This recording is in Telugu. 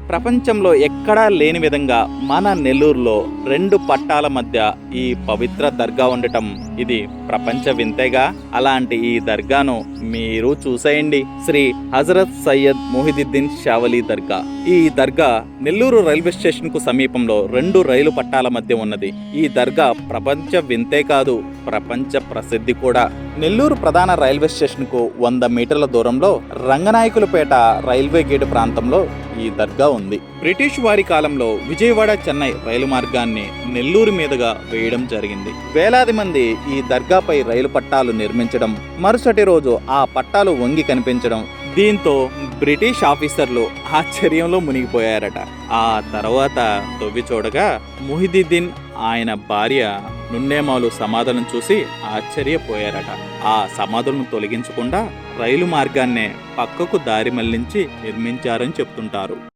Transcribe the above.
ప్రపంచంలో ఎక్కడా లేని విధంగా మన నెల్లూరులో రెండు పట్టాల మధ్య ఈ పవిత్ర దర్గా ఉండటం ఇది ప్రపంచ వింతేగా. అలాంటి ఈ దర్గాను మీరు చూసేయండి. శ్రీ హజరత్ సయ్యద్ మొహిదుద్దీన్ షావలి దర్గా. ఈ దర్గా నెల్లూరు రైల్వే స్టేషన్ కు సమీపంలో రెండు రైలు పట్టాల మధ్య ఉన్నది. ఈ దర్గా ప్రపంచ వింతే కాదు, ప్రపంచ ప్రసిద్ధి కూడా. నెల్లూరు ప్రధాన రైల్వే స్టేషన్ కు 100 మీటర్ల దూరంలో రంగనాయకులపేట రైల్వే గేటు ప్రాంతంలో ఈ దర్గా ఉంది. బ్రిటిష్ వారి కాలంలో విజయవాడ చెన్నై రైలు మార్గాన్ని నెల్లూరు మీదుగా వేయడం జరిగింది. వేలాది మంది ఈ దర్గాపై రైలు పట్టాలు నిర్మించడం, మరుసటి రోజు ఆ పట్టాలు వంగి కనిపించడం, దీంతో బ్రిటిష్ ఆఫీసర్లు ఆశ్చర్యంలో మునిగిపోయారట. ఆ తర్వాత తవ్వి చూడగా మొహిదుద్దీన్ ఆయన భార్య నున్నేమాలు సమాధులను చూసి ఆశ్చర్యపోయారట. ఆ సమాధులను తొలగించకుండా రైలు మార్గాన్నే పక్కకు దారి మళ్లించి నిర్మించారని చెప్తుంటారు.